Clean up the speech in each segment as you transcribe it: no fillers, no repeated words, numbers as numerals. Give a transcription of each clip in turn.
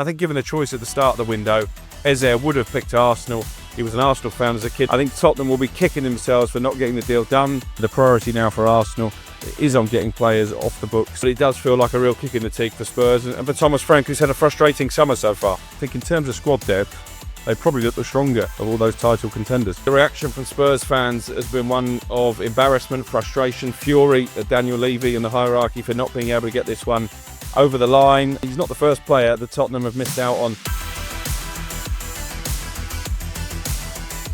I think given a choice at the start of the window, Eze would have picked Arsenal. He was an Arsenal fan as a kid. I think Tottenham will be kicking themselves for not getting the deal done. The priority now for Arsenal is on getting players off the books. But it does feel like a real kick in the teeth for Spurs and for Thomas Frank, who's had a frustrating summer so far. I think in terms of squad depth, they probably look the stronger of all those title contenders. The reaction from Spurs fans has been one of embarrassment, frustration, fury at Daniel Levy and the hierarchy for not being able to get this one over the line. He's not the first player that Tottenham have missed out on.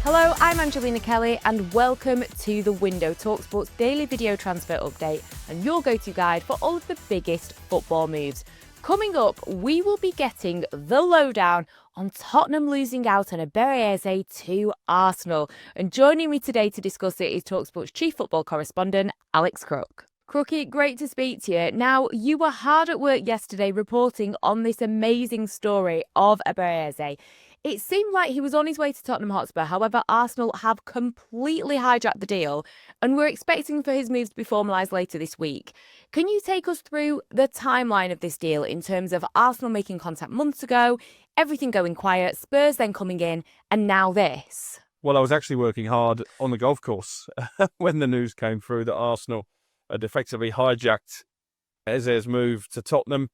Hello, I'm Angelina Kelly and welcome to The Window, talkSPORT's daily video transfer update and your go-to guide for all of the biggest football moves. Coming up, we will be getting the lowdown on Tottenham losing out on Eberechi Eze to Arsenal. And joining me today to discuss it is talkSPORT's chief football correspondent, Alex Crook. Crookie, great to speak to you. Now, you were hard at work yesterday reporting on this amazing story of Eberechi Eze. It seemed like he was on his way to Tottenham Hotspur. However, Arsenal have completely hijacked the deal and we're expecting for his moves to be formalised later this week. Can you take us through the timeline of this deal in terms of Arsenal making contact months ago, everything going quiet, Spurs then coming in, and now this? Well, I was actually working hard on the golf course when the news came through that Arsenal had effectively hijacked Eze's move to Tottenham.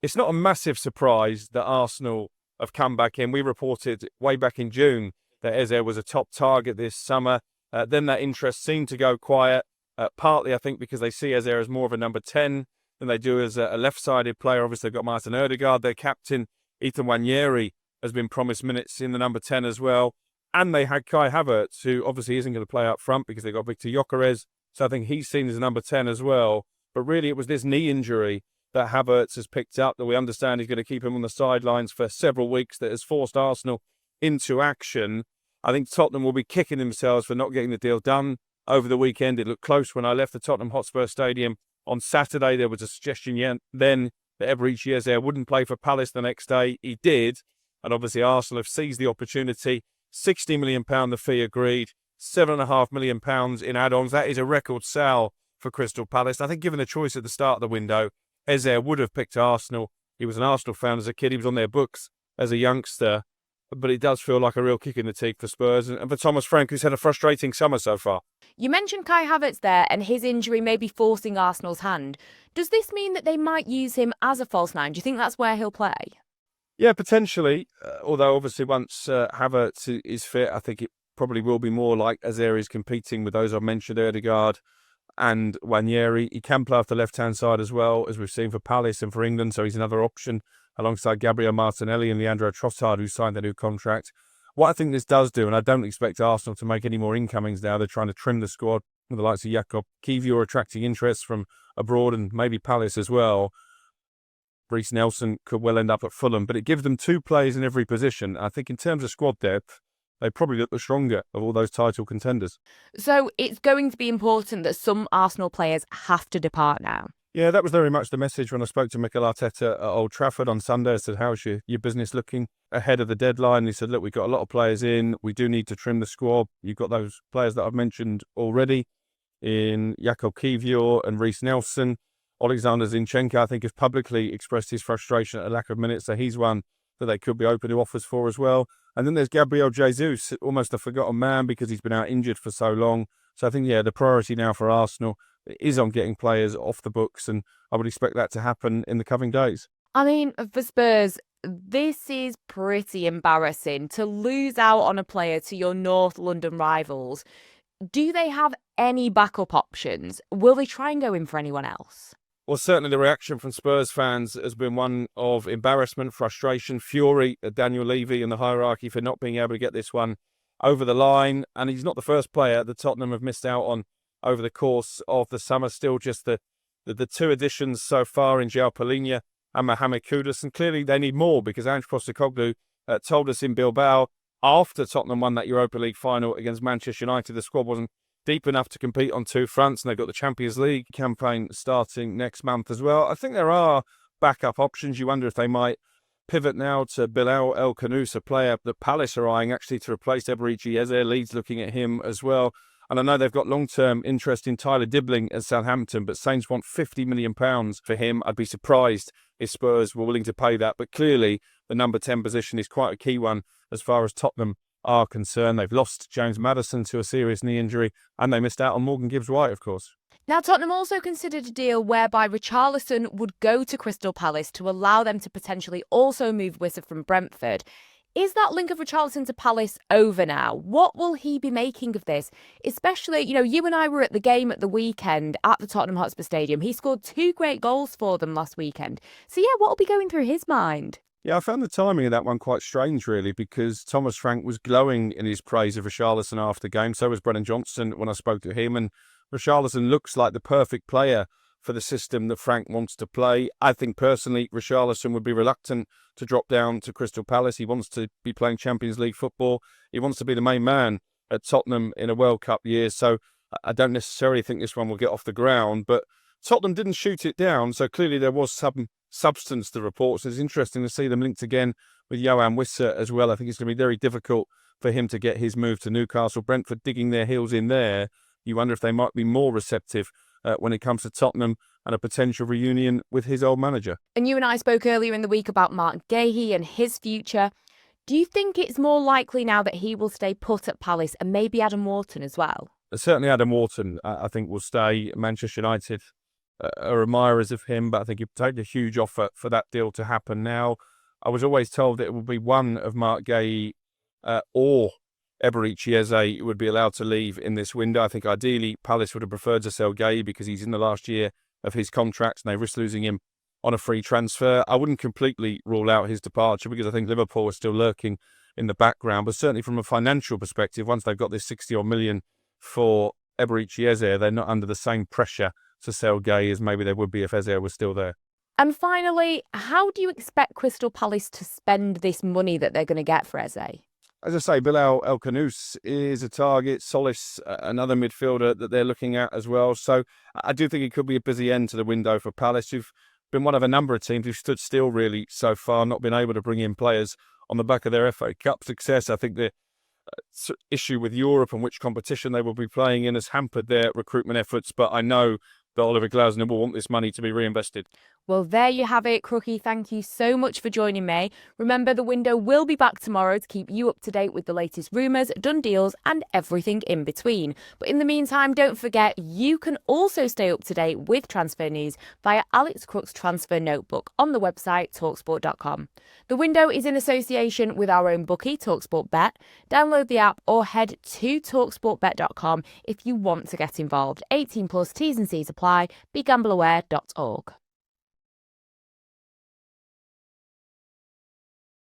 It's not a massive surprise that Arsenal have come back in. We reported way back in June that Eze was a top target this summer. Then that interest seemed to go quiet, partly I think because they see Eze as more of a number 10 than they do as a left-sided player. Obviously they've got Martin Odegaard, their captain. Ethan Nwaneri has been promised minutes in the number 10 as well. And they had Kai Havertz, who obviously isn't going to play up front because they've got Victor Gyökeres. So I think he's seen as a number 10 as well. But really it was this knee injury that Havertz has picked up, that we understand is going to keep him on the sidelines for several weeks, that has forced Arsenal into action. I think Tottenham will be kicking themselves for not getting the deal done over the weekend. It looked close when I left the Tottenham Hotspur Stadium on Saturday. There was a suggestion then that Eberechi Eze wouldn't play for Palace the next day. He did, and obviously Arsenal have seized the opportunity. £60 million the fee agreed, £7.5 million in add-ons. That is a record sale for Crystal Palace. I think given a choice at the start of the window, Eze would have picked Arsenal. He was an Arsenal fan as a kid. He was on their books as a youngster. But it does feel like a real kick in the teeth for Spurs and for Thomas Frank, who's had a frustrating summer so far. You mentioned Kai Havertz there and his injury may be forcing Arsenal's hand. Does this mean that they might use him as a false nine? Do you think that's where he'll play? Yeah, potentially. Although obviously once Havertz is fit, I think it probably will be more like Eze is competing with those I've mentioned, Odegaard and Nwaneri. He can play off the left-hand side as well, as we've seen for Palace and for England, so he's another option alongside Gabriel Martinelli and Leandro Trossard, who signed their new contract. What I think this does do, and I don't expect Arsenal to make any more incomings now, they're trying to trim the squad with the likes of Jakob Kiwior attracting interest from abroad and maybe Palace as well. Reiss Nelson could well end up at Fulham, but it gives them two players in every position. I think in terms of squad depth, they probably look the stronger of all those title contenders. So it's going to be important that some Arsenal players have to depart now. Yeah, that was very much the message when I spoke to Mikel Arteta at Old Trafford on Sunday. I said, how's your business looking ahead of the deadline? And he said, look, we've got a lot of players in. We do need to trim the squad. You've got those players that I've mentioned already in Jakob Kiwior and Reiss Nelson. Alexander Zinchenko, I think, has publicly expressed his frustration at a lack of minutes. So he's one that they could be open to offers for as well. And then there's Gabriel Jesus, almost a forgotten man because he's been out injured for so long. So I think, yeah, the priority now for Arsenal is on getting players off the books, and I would expect that to happen in the coming days. I mean, for Spurs, this is pretty embarrassing to lose out on a player to your North London rivals. Do they have any backup options? Will they try and go in for anyone else? Well, certainly the reaction from Spurs fans has been one of embarrassment, frustration, fury at Daniel Levy and the hierarchy for not being able to get this one over the line. And he's not the first player that Tottenham have missed out on over the course of the summer. Still just the two additions so far in João Palhinha and Mohamed Kudus. And clearly they need more because Ange Postecoglou told us in Bilbao after Tottenham won that Europa League final against Manchester United, the squad wasn't deep enough to compete on two fronts, and they've got the Champions League campaign starting next month as well. I think there are backup options. You wonder if they might pivot now to Bilal El Khanous, a player that Palace are eyeing actually to replace Eberechi Eze. Leeds looking at him as well. And I know they've got long-term interest in Tyler Dibbling at Southampton, but Saints want £50 million for him. I'd be surprised if Spurs were willing to pay that. But clearly, the number 10 position is quite a key one as far as Tottenham are concerned. They've lost James Maddison to a serious knee injury, and they missed out on Morgan Gibbs-White, of course. Now, Tottenham also considered a deal whereby Richarlison would go to Crystal Palace to allow them to potentially also move Wissa from Brentford. Is that link of Richarlison to Palace over now? What will he be making of this? Especially, you and I were at the game at the weekend at the Tottenham Hotspur Stadium. He scored 2 great goals for them last weekend. So, what will be going through his mind? Yeah, I found the timing of that one quite strange, really, because Thomas Frank was glowing in his praise of Richarlison after the game. So was Brennan Johnson when I spoke to him. And Richarlison looks like the perfect player for the system that Frank wants to play. I think personally, Richarlison would be reluctant to drop down to Crystal Palace. He wants to be playing Champions League football. He wants to be the main man at Tottenham in a World Cup year. So I don't necessarily think this one will get off the ground. But Tottenham didn't shoot it down. So clearly there was some substance to reports. It's interesting to see them linked again with Yoane Wissa as well. I think it's going to be very difficult for him to get his move to Newcastle. Brentford digging their heels in there. You wonder if they might be more receptive when it comes to Tottenham and a potential reunion with his old manager. And you and I spoke earlier in the week about Mark Gahey and his future. Do you think it's more likely now that he will stay put at Palace and maybe Adam Wharton as well? Certainly Adam Wharton, I think, will stay. Manchester United are admirers of him, but I think he'd take a huge offer for that deal to happen now. I was always told that it would be one of Mark Gahey or Eberechi Eze would be allowed to leave in this window. I think ideally Palace would have preferred to sell Gahey because he's in the last year of his contract and they risk losing him on a free transfer. I wouldn't completely rule out his departure because I think Liverpool is still lurking in the background, but certainly from a financial perspective, once they've got this 60-odd million for Eberechi Eze, they're not under the same pressure to sell Gahey as maybe they would be if Eze was still there. And finally, how do you expect Crystal Palace to spend this money that they're going to get for Eze? As I say, Bilal El Khanous is a target. Solis, another midfielder that they're looking at as well. So I do think it could be a busy end to the window for Palace, who've been one of a number of teams who've stood still really so far, not been able to bring in players on the back of their FA Cup success. I think the issue with Europe and which competition they will be playing in has hampered their recruitment efforts. But I know that Oliver Glasner will want this money to be reinvested. Well, there you have it, Crookie. Thank you so much for joining me. Remember, the window will be back tomorrow to keep you up to date with the latest rumours, done deals and everything in between. But in the meantime, don't forget, you can also stay up to date with transfer news via Alex Crook's transfer notebook on the website talksport.com. The window is in association with our own bookie, TalkSport Bet. Download the app or head to talksportbet.com if you want to get involved. 18 plus T's and C's apply. BeGambleAware.org.